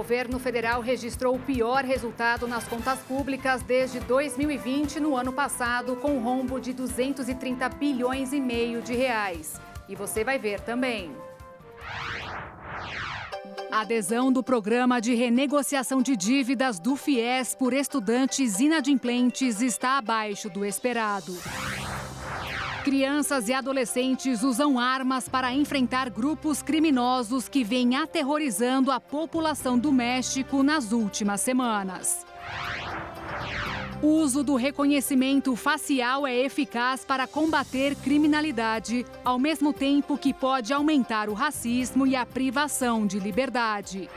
governo federal registrou o pior resultado nas contas públicas desde 2020, no ano passado, com um rombo de 230 bilhões e meio de reais. E você vai ver também. A adesão do programa de renegociação de dívidas do FIES por estudantes inadimplentes está abaixo do esperado. Crianças e adolescentes usam armas para enfrentar grupos criminosos que vêm aterrorizando a população do México nas últimas semanas. O uso do reconhecimento facial é eficaz para combater criminalidade, ao mesmo tempo que pode aumentar o racismo e a privação de liberdade.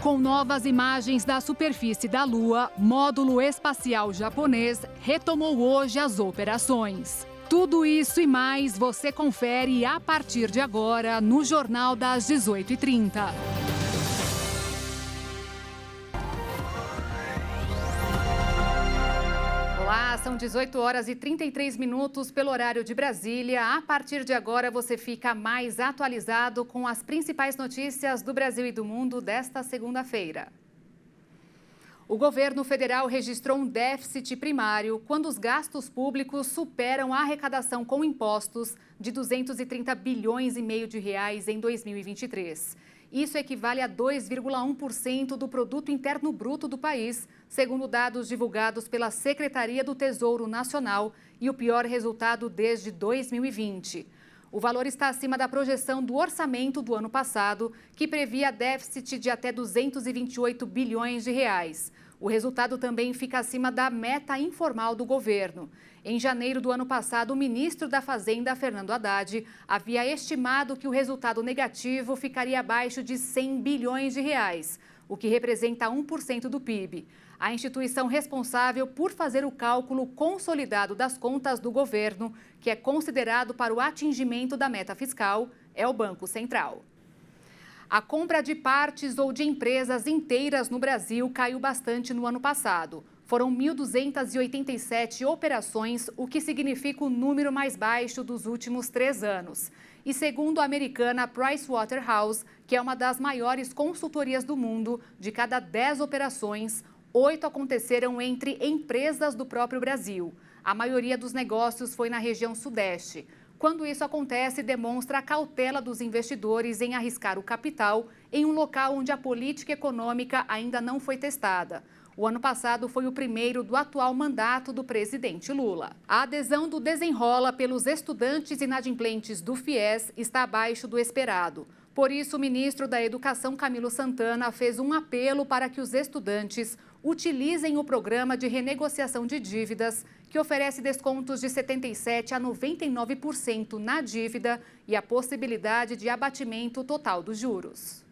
Com novas imagens da superfície da Lua, módulo espacial japonês retomou hoje as operações. Tudo isso e mais você confere a partir de agora no Jornal das 18h30. Olá, são 18 horas e 33 minutos pelo horário de Brasília. A partir de agora você fica mais atualizado com as principais notícias do Brasil e do mundo desta segunda-feira. O governo federal registrou um déficit primário quando os gastos públicos superam a arrecadação com impostos de 230 bilhões e meio de reais em 2023. Isso equivale a 2,1% do produto interno bruto do país, segundo dados divulgados pela Secretaria do Tesouro Nacional, e o pior resultado desde 2020. O valor está acima da projeção do orçamento do ano passado, que previa déficit de até 228 bilhões de reais. O resultado também fica acima da meta informal do governo. Em janeiro do ano passado, o ministro da Fazenda, Fernando Haddad, havia estimado que o resultado negativo ficaria abaixo de 100 bilhões de reais, o que representa 1% do PIB. A instituição responsável por fazer o cálculo consolidado das contas do governo, que é considerado para o atingimento da meta fiscal, é o Banco Central. A compra de partes ou de empresas inteiras no Brasil caiu bastante no ano passado. Foram 1.287 operações, o que significa o número mais baixo dos últimos 3 anos. E segundo a americana Pricewaterhouse, que é uma das maiores consultorias do mundo, de cada 10 operações, 8 aconteceram entre empresas do próprio Brasil. A maioria dos negócios foi na região Sudeste. Quando isso acontece, demonstra a cautela dos investidores em arriscar o capital em um local onde a política econômica ainda não foi testada. O ano passado foi o primeiro do atual mandato do presidente Lula. A adesão do Desenrola pelos estudantes inadimplentes do FIES está abaixo do esperado. Por isso, o ministro da Educação, Camilo Santana, fez um apelo para que os estudantes utilizem o programa de renegociação de dívidas, que oferece descontos de 77% a 99% na dívida e a possibilidade de abatimento total dos juros.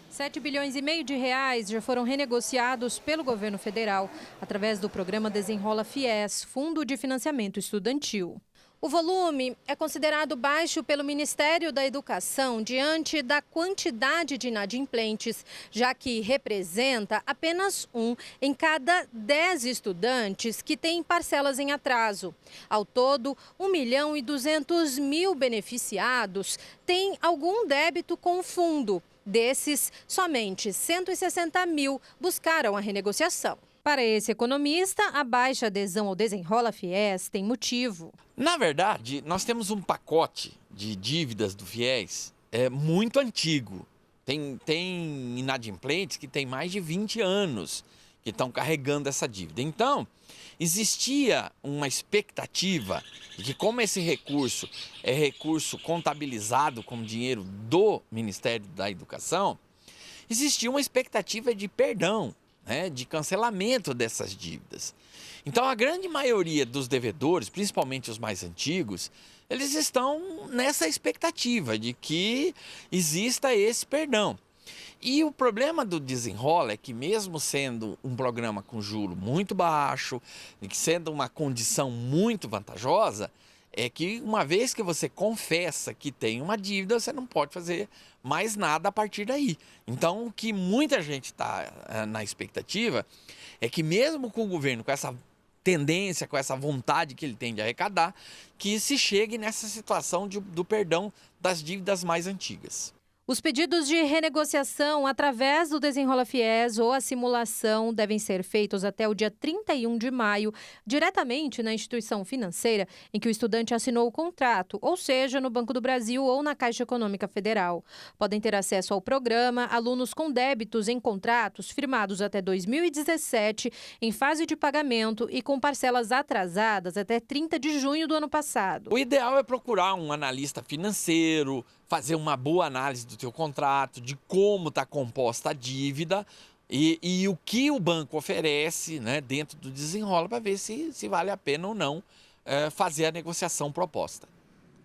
7 bilhões e meio de reais já foram renegociados pelo governo federal através do programa Desenrola FIES, Fundo de Financiamento Estudantil. O volume é considerado baixo pelo Ministério da Educação diante da quantidade de inadimplentes, já que representa apenas 1 em cada 10 estudantes que têm parcelas em atraso. Ao todo, 1.200.000 beneficiados têm algum débito com o fundo. Desses, somente 160 mil buscaram a renegociação. Para esse economista, a baixa adesão ao Desenrola FIES tem motivo. Na verdade, nós temos um pacote de dívidas do FIES muito antigo. Tem inadimplentes que têm mais de 20 anos que estão carregando essa dívida. Então, existia uma expectativa de que, como esse recurso é recurso contabilizado como dinheiro do Ministério da Educação, existia uma expectativa de perdão, de cancelamento dessas dívidas. Então, a grande maioria dos devedores, principalmente os mais antigos, eles estão nessa expectativa de que exista esse perdão. E o problema do Desenrola é que, mesmo sendo um programa com juro muito baixo, e que sendo uma condição muito vantajosa, é que uma vez que você confessa que tem uma dívida, você não pode fazer mais nada a partir daí. Então, o que muita gente está na expectativa é que, mesmo com o governo, com essa tendência, com essa vontade que ele tem de arrecadar, que se chegue nessa situação do perdão das dívidas mais antigas. Os pedidos de renegociação através do Desenrola Fies ou a simulação devem ser feitos até o dia 31 de maio, diretamente na instituição financeira em que o estudante assinou o contrato, ou seja, no Banco do Brasil ou na Caixa Econômica Federal. Podem ter acesso ao programa alunos com débitos em contratos firmados até 2017, em fase de pagamento e com parcelas atrasadas até 30 de junho do ano passado. O ideal é procurar um analista financeiro, fazer uma boa análise do teu contrato, de como está composta a dívida e o que o banco oferece, né, dentro do desenrola para ver se vale a pena ou não fazer a negociação proposta.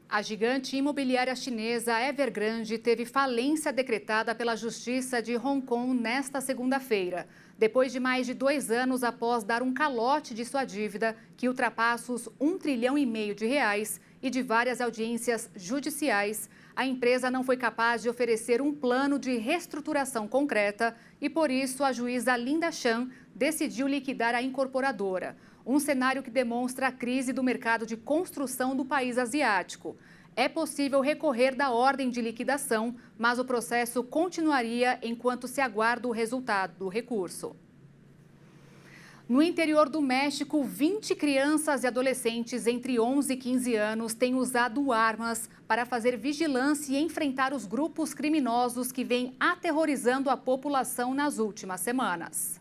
A gigante imobiliária chinesa Evergrande teve falência decretada pela Justiça de Hong Kong nesta segunda-feira, depois de mais de 2 anos após dar um calote de sua dívida, que ultrapassa os R$1,5 trilhão de reais, e de várias audiências judiciais. A empresa não foi capaz de oferecer um plano de reestruturação concreta e, por isso, a juíza Linda Chan decidiu liquidar a incorporadora. Um cenário que demonstra a crise do mercado de construção do país asiático. É possível recorrer da ordem de liquidação, mas o processo continuaria enquanto se aguarda o resultado do recurso. No interior do México, 20 crianças e adolescentes entre 11 e 15 anos têm usado armas para fazer vigilância e enfrentar os grupos criminosos que vêm aterrorizando a população nas últimas semanas.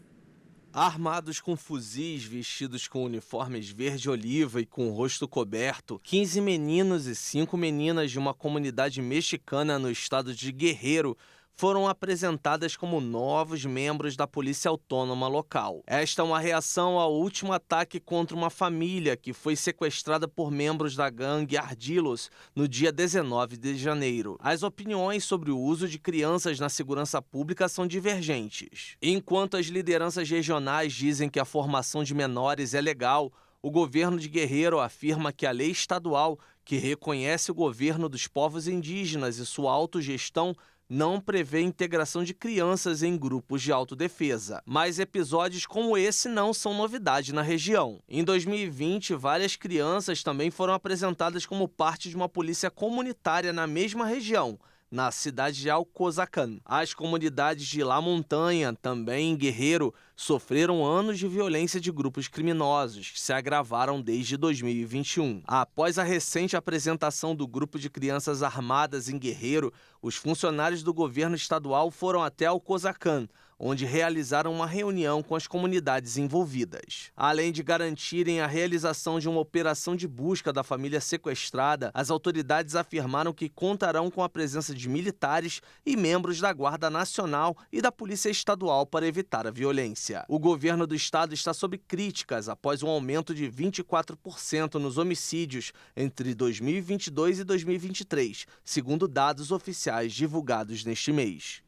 Armados com fuzis, vestidos com uniformes verde-oliva e com o rosto coberto, 15 meninos e 5 meninas de uma comunidade mexicana no estado de Guerrero foram apresentadas como novos membros da Polícia Autônoma local. Esta é uma reação ao último ataque contra uma família que foi sequestrada por membros da gangue Ardilos no dia 19 de janeiro. As opiniões sobre o uso de crianças na segurança pública são divergentes. Enquanto as lideranças regionais dizem que a formação de menores é legal, o governo de Guerrero afirma que a lei estadual, que reconhece o governo dos povos indígenas e sua autogestão, não prevê integração de crianças em grupos de autodefesa. Mas episódios como esse não são novidade na região. Em 2020, várias crianças também foram apresentadas como parte de uma polícia comunitária na mesma região, na cidade de Alcozacán. As comunidades de La Montanha, também em Guerrero, sofreram anos de violência de grupos criminosos, que se agravaram desde 2021. Após a recente apresentação do grupo de crianças armadas em Guerrero, os funcionários do governo estadual foram até Alcozacán, onde realizaram uma reunião com as comunidades envolvidas. Além de garantirem a realização de uma operação de busca da família sequestrada, as autoridades afirmaram que contarão com a presença de militares e membros da Guarda Nacional e da Polícia Estadual para evitar a violência. O governo do estado está sob críticas após um aumento de 24% nos homicídios entre 2022 e 2023, segundo dados oficiais divulgados neste mês.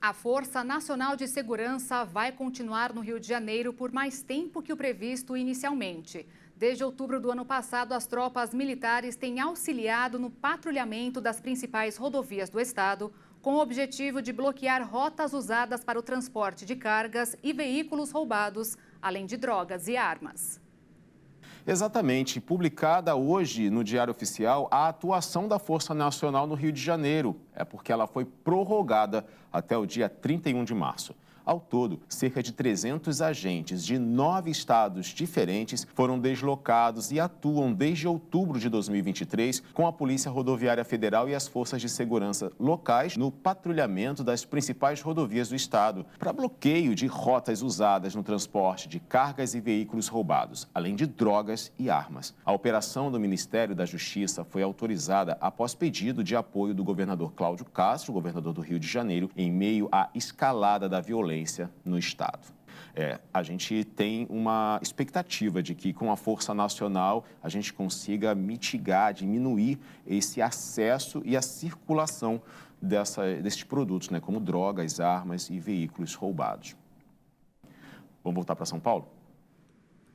A Força Nacional de Segurança vai continuar no Rio de Janeiro por mais tempo que o previsto inicialmente. Desde outubro do ano passado, as tropas militares têm auxiliado no patrulhamento das principais rodovias do estado, com o objetivo de bloquear rotas usadas para o transporte de cargas e veículos roubados, além de drogas e armas. Exatamente. Publicada hoje no Diário Oficial a atuação da Força Nacional no Rio de Janeiro. É porque ela foi prorrogada até o dia 31 de março. Ao todo, cerca de 300 agentes de 9 estados diferentes foram deslocados e atuam desde outubro de 2023 com a Polícia Rodoviária Federal e as forças de segurança locais no patrulhamento das principais rodovias do estado, para bloqueio de rotas usadas no transporte de cargas e veículos roubados, além de drogas e armas. A operação do Ministério da Justiça foi autorizada após pedido de apoio do governador Cláudio Castro, governador do Rio de Janeiro, em meio à escalada da violência no estado. A gente tem uma expectativa de que com a Força Nacional a gente consiga mitigar, diminuir esse acesso e a circulação desses produtos, né, como drogas, armas e veículos roubados. Vamos voltar para São Paulo?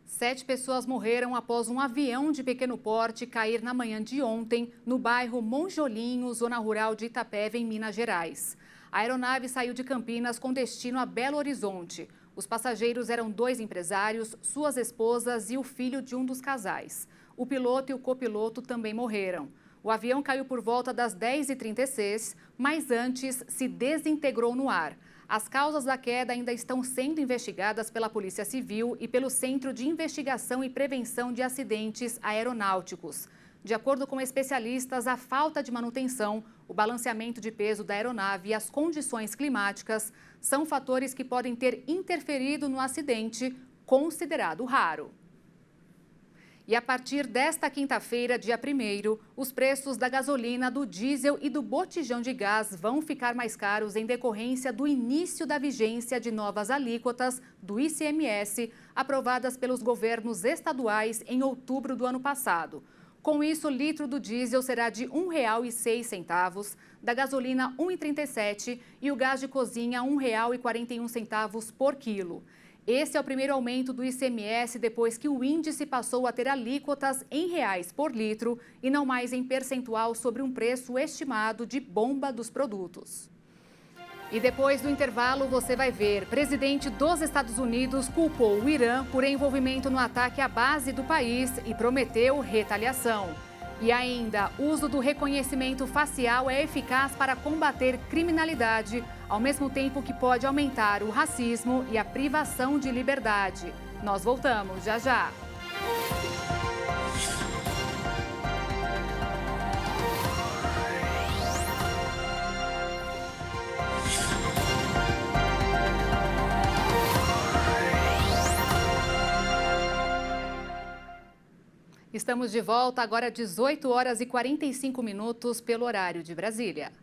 7 pessoas morreram após um avião de pequeno porte cair na manhã de ontem no bairro Monjolinho, zona rural de Itapeva, em Minas Gerais. A aeronave saiu de Campinas com destino a Belo Horizonte. Os passageiros eram 2 empresários, suas esposas e o filho de um dos casais. O piloto e o copiloto também morreram. O avião caiu por volta das 10h36, mas antes se desintegrou no ar. As causas da queda ainda estão sendo investigadas pela Polícia Civil e pelo Centro de Investigação e Prevenção de Acidentes Aeronáuticos. De acordo com especialistas, a falta de manutenção, o balanceamento de peso da aeronave e as condições climáticas são fatores que podem ter interferido no acidente, considerado raro. E a partir desta quinta-feira, dia 1º, os preços da gasolina, do diesel e do botijão de gás vão ficar mais caros em decorrência do início da vigência de novas alíquotas do ICMS, aprovadas pelos governos estaduais em outubro do ano passado. Com isso, o litro do diesel será de R$ 1,06, da gasolina R$ 1,37 e o gás de cozinha R$ 1,41 por quilo. Esse é o primeiro aumento do ICMS depois que o índice passou a ter alíquotas em reais por litro e não mais em percentual sobre um preço estimado de bomba dos produtos. E depois do intervalo você vai ver, presidente dos Estados Unidos culpou o Irã por envolvimento no ataque à base do país e prometeu retaliação. E ainda, uso do reconhecimento facial é eficaz para combater criminalidade, ao mesmo tempo que pode aumentar o racismo e a privação de liberdade. Nós voltamos já já. Estamos de volta agora às 18h45 pelo horário de Brasília.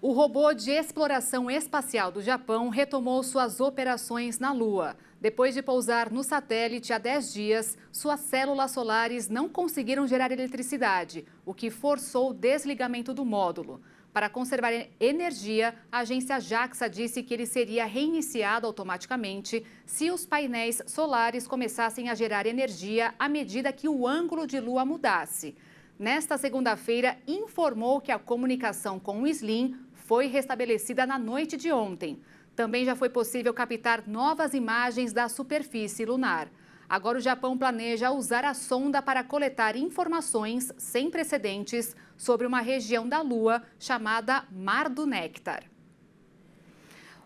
O robô de exploração espacial do Japão retomou suas operações na Lua. Depois de pousar no satélite há 10 dias, suas células solares não conseguiram gerar eletricidade, o que forçou o desligamento do módulo. Para conservar energia, a agência JAXA disse que ele seria reiniciado automaticamente se os painéis solares começassem a gerar energia à medida que o ângulo de lua mudasse. Nesta segunda-feira, informou que a comunicação com o SLIM foi restabelecida na noite de ontem. Também já foi possível captar novas imagens da superfície lunar. Agora o Japão planeja usar a sonda para coletar informações sem precedentes sobre uma região da Lua chamada Mar do Néctar.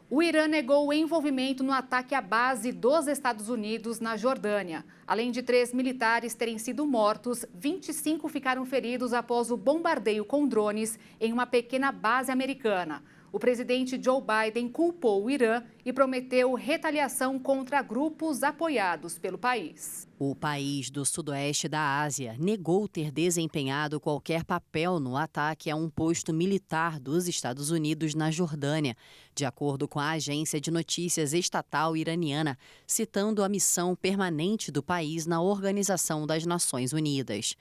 O Irã negou o envolvimento no ataque à base dos Estados Unidos na Jordânia. Além de 3 militares terem sido mortos, 25 ficaram feridos após o bombardeio com drones em uma pequena base americana. O presidente Joe Biden culpou o Irã e prometeu retaliação contra grupos apoiados pelo país. O país do sudoeste da Ásia negou ter desempenhado qualquer papel no ataque a um posto militar dos Estados Unidos na Jordânia, de acordo com a agência de notícias estatal iraniana, citando a missão permanente do país na Organização das Nações Unidas.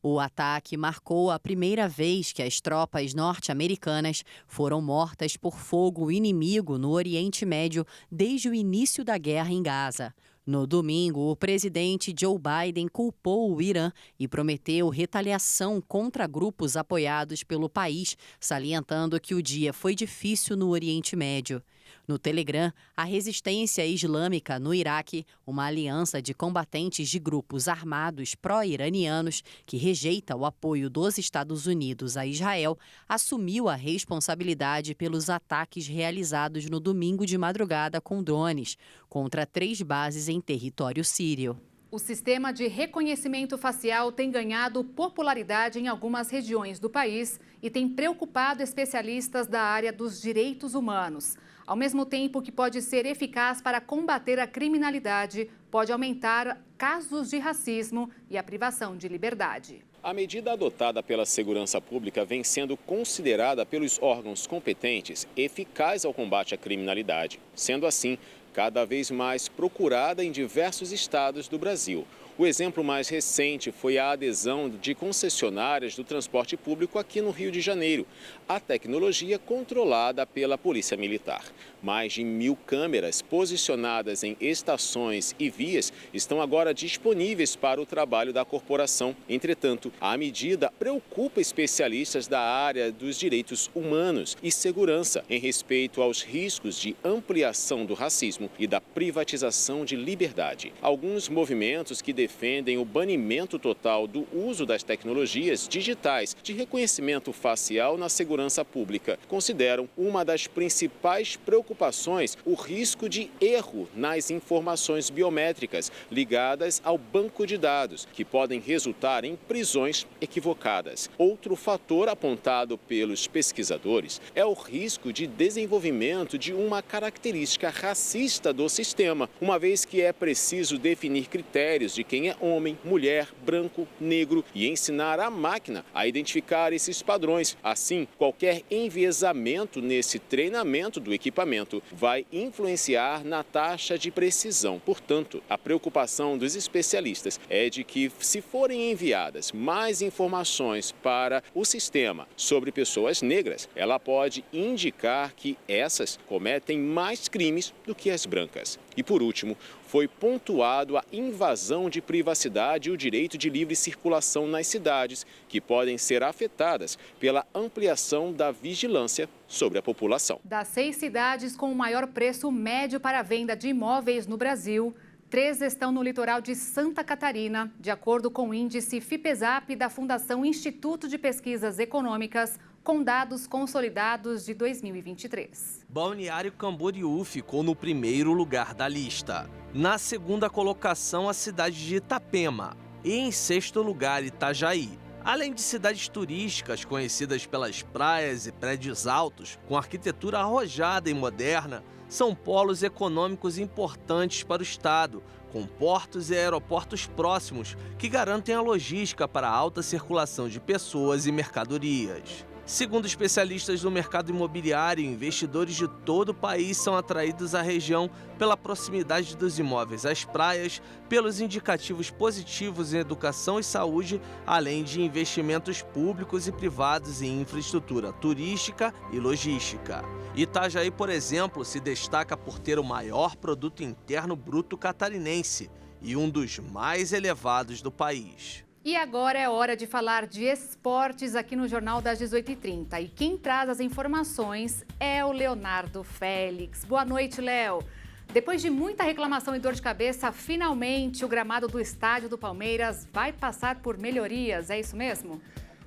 O ataque marcou a primeira vez que as tropas norte-americanas foram mortas por fogo inimigo no Oriente Médio desde o início da guerra em Gaza. No domingo, o presidente Joe Biden culpou o Irã e prometeu retaliação contra grupos apoiados pelo país, salientando que o dia foi difícil no Oriente Médio. No Telegram, a Resistência Islâmica no Iraque, uma aliança de combatentes de grupos armados pró-iranianos que rejeita o apoio dos Estados Unidos a Israel, assumiu a responsabilidade pelos ataques realizados no domingo de madrugada com drones contra 3 bases em território sírio. O sistema de reconhecimento facial tem ganhado popularidade em algumas regiões do país e tem preocupado especialistas da área dos direitos humanos. Ao mesmo tempo que pode ser eficaz para combater a criminalidade, pode aumentar casos de racismo e a privação de liberdade. A medida adotada pela Segurança Pública vem sendo considerada pelos órgãos competentes eficaz ao combate à criminalidade. Sendo assim, cada vez mais procurada em diversos estados do Brasil. O exemplo mais recente foi a adesão de concessionárias do transporte público aqui no Rio de Janeiro. A tecnologia controlada pela Polícia Militar. Mais de 1.000 câmeras posicionadas em estações e vias estão agora disponíveis para o trabalho da corporação. Entretanto, a medida preocupa especialistas da área dos direitos humanos e segurança em respeito aos riscos de ampliação do racismo e da privatização de liberdade. Alguns movimentos que defendem o banimento total do uso das tecnologias digitais de reconhecimento facial na segurança pública. Consideram uma das principais preocupações o risco de erro nas informações biométricas ligadas ao banco de dados, que podem resultar em prisões equivocadas. Outro fator apontado pelos pesquisadores é o risco de desenvolvimento de uma característica racista do sistema, uma vez que é preciso definir critérios de quem é homem, mulher, branco, negro e ensinar a máquina a identificar esses padrões. Assim, qualquer enviesamento nesse treinamento do equipamento vai influenciar na taxa de precisão. Portanto, a preocupação dos especialistas é de que, se forem enviadas mais informações para o sistema sobre pessoas negras, ela pode indicar que essas cometem mais crimes do que as brancas. E, por último, foi pontuado a invasão de privacidade e o direito de livre circulação nas cidades, que podem ser afetadas pela ampliação da vigilância sobre a população. Das 6 cidades com o maior preço médio para a venda de imóveis no Brasil, 3 estão no litoral de Santa Catarina, de acordo com o índice FIPESAP da Fundação Instituto de Pesquisas Econômicas, com dados consolidados de 2023. Balneário Camboriú ficou no primeiro lugar da lista. Na segunda colocação, a cidade de Itapema. E em sexto lugar, Itajaí. Além de cidades turísticas conhecidas pelas praias e prédios altos, com arquitetura arrojada e moderna, são polos econômicos importantes para o estado, com portos e aeroportos próximos que garantem a logística para a alta circulação de pessoas e mercadorias. Segundo especialistas do mercado imobiliário, investidores de todo o país são atraídos à região pela proximidade dos imóveis às praias, pelos indicativos positivos em educação e saúde, além de investimentos públicos e privados em infraestrutura turística e logística. Itajaí, por exemplo, se destaca por ter o maior produto interno bruto catarinense e um dos mais elevados do país. E agora é hora de falar de esportes aqui no Jornal das 18h30. E quem traz as informações é o Leonardo Félix. Boa noite, Léo. Depois de muita reclamação e dor de cabeça, finalmente o gramado do estádio do Palmeiras vai passar por melhorias, é isso mesmo?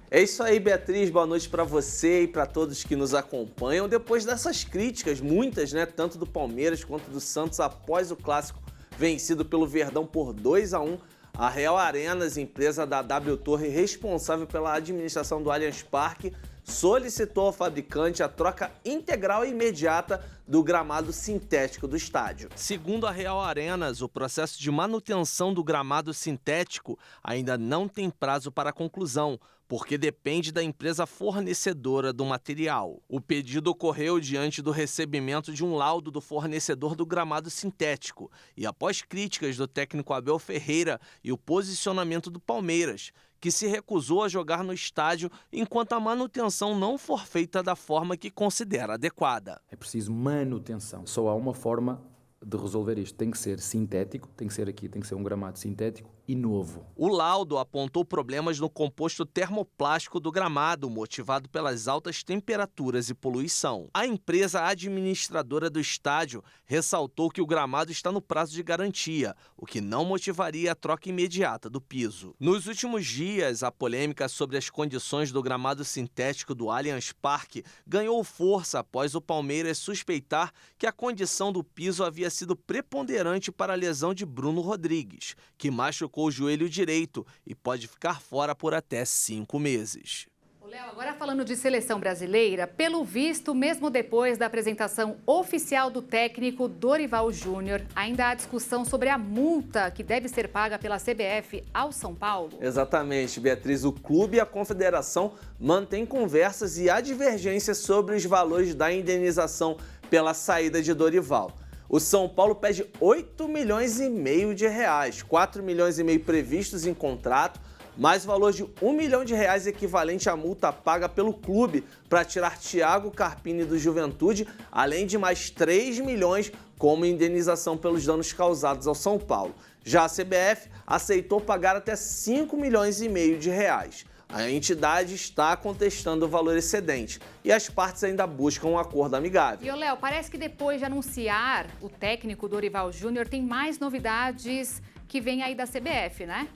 É isso aí, Beatriz. Boa noite para você e para todos que nos acompanham. Depois dessas críticas, muitas, tanto do Palmeiras quanto do Santos, após o clássico vencido pelo Verdão por 2-1, a Real Arenas, empresa da W Torre responsável pela administração do Allianz Parque, solicitou ao fabricante a troca integral e imediata do gramado sintético do estádio. Segundo a Real Arenas, o processo de manutenção do gramado sintético ainda não tem prazo para conclusão, porque depende da empresa fornecedora do material. O pedido ocorreu diante do recebimento de um laudo do fornecedor do gramado sintético e após críticas do técnico Abel Ferreira e o posicionamento do Palmeiras, que se recusou a jogar no estádio enquanto a manutenção não for feita da forma que considera adequada. É preciso manutenção. Só há uma forma de resolver isto. Tem que ser sintético, tem que ser um gramado sintético e novo. O laudo apontou problemas no composto termoplástico do gramado, motivado pelas altas temperaturas e poluição. A empresa administradora do estádio ressaltou que o gramado está no prazo de garantia, o que não motivaria a troca imediata do piso. Nos últimos dias, a polêmica sobre as condições do gramado sintético do Allianz Parque ganhou força após o Palmeiras suspeitar que a condição do piso havia sido preponderante para a lesão de Bruno Rodrigues, que machucou o joelho direito e pode ficar fora por até 5 meses. Léo, agora falando de seleção brasileira, pelo visto, mesmo depois da apresentação oficial do técnico Dorival Júnior, ainda há discussão sobre a multa que deve ser paga pela CBF ao São Paulo. Exatamente, Beatriz. O clube e a confederação mantêm conversas e há divergências sobre os valores da indenização pela saída de Dorival. O São Paulo pede 8,5 milhões de reais, 4,5 milhões previstos em contrato, mais o valor de R$1 milhão equivalente à multa paga pelo clube para tirar Thiago Carpini do Juventude, além de mais 3 milhões como indenização pelos danos causados ao São Paulo. Já a CBF aceitou pagar até 5,5 milhões de reais. A entidade está contestando o valor excedente e as partes ainda buscam um acordo amigável. E, Léo, parece que depois de anunciar o técnico Dorival Júnior, tem mais novidades que vem aí da CBF, né?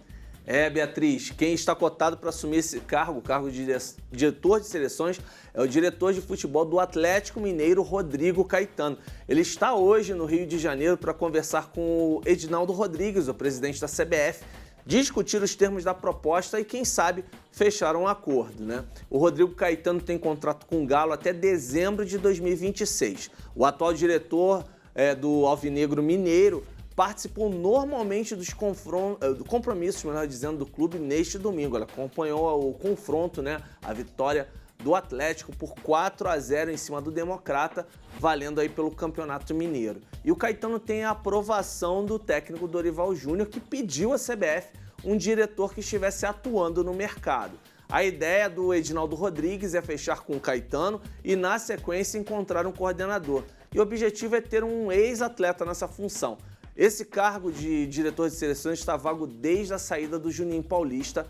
Beatriz, quem está cotado para assumir esse cargo, o cargo de diretor de seleções, é o diretor de futebol do Atlético Mineiro, Rodrigo Caetano. Ele está hoje no Rio de Janeiro para conversar com o Edinaldo Rodrigues, o presidente da CBF, discutir os termos da proposta e, quem sabe, fechar um acordo, né? O Rodrigo Caetano tem contrato com o Galo até dezembro de 2026. O atual diretor do Alvinegro Mineiro participou normalmente dos compromissos, melhor dizendo, do clube neste domingo. Ela acompanhou o confronto, né, a vitória do Atlético por 4-0 em cima do Democrata, valendo aí pelo Campeonato Mineiro. E o Caetano tem a aprovação do técnico Dorival Júnior, que pediu à CBF um diretor que estivesse atuando no mercado. A ideia do Edinaldo Rodrigues é fechar com o Caetano e, na sequência, encontrar um coordenador. E o objetivo é ter um ex-atleta nessa função. Esse cargo de diretor de seleções está vago desde a saída do Juninho Paulista,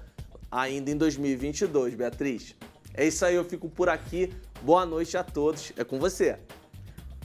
ainda em 2022, Beatriz. É isso aí, eu fico por aqui. Boa noite a todos. É com você.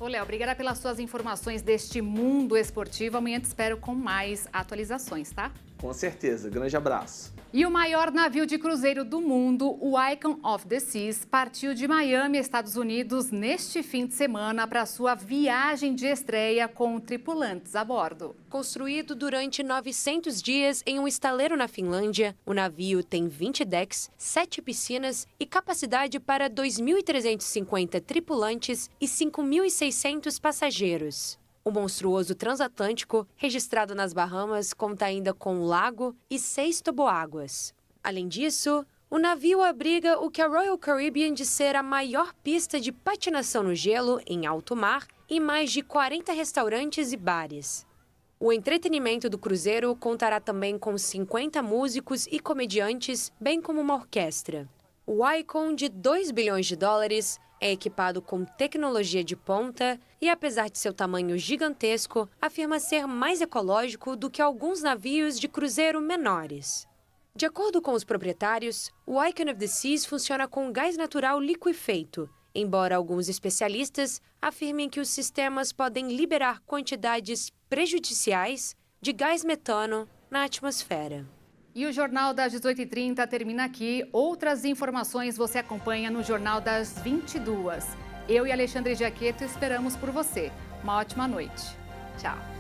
Ô, Léo, obrigada pelas suas informações deste mundo esportivo. Amanhã te espero com mais atualizações, tá? Com certeza. Grande abraço. E o maior navio de cruzeiro do mundo, o Icon of the Seas, partiu de Miami, Estados Unidos, neste fim de semana para sua viagem de estreia com tripulantes a bordo. Construído durante 900 dias em um estaleiro na Finlândia, o navio tem 20 decks, 7 piscinas e capacidade para 2.350 tripulantes e 5.600 passageiros. O monstruoso transatlântico, registrado nas Bahamas, conta ainda com um lago e 6 toboáguas. Além disso, o navio abriga o que a Royal Caribbean diz ser a maior pista de patinação no gelo em alto mar e mais de 40 restaurantes e bares. O entretenimento do cruzeiro contará também com 50 músicos e comediantes, bem como uma orquestra. O Icon, de 2 bilhões de dólares, é equipado com tecnologia de ponta e, apesar de seu tamanho gigantesco, afirma ser mais ecológico do que alguns navios de cruzeiro menores. De acordo com os proprietários, o Icon of the Seas funciona com gás natural liquefeito, embora alguns especialistas afirmem que os sistemas podem liberar quantidades prejudiciais de gás metano na atmosfera. E o Jornal das 18h30 termina aqui. Outras informações você acompanha no Jornal das 22h. Eu e Alexandre Giaqueto esperamos por você. Uma ótima noite. Tchau.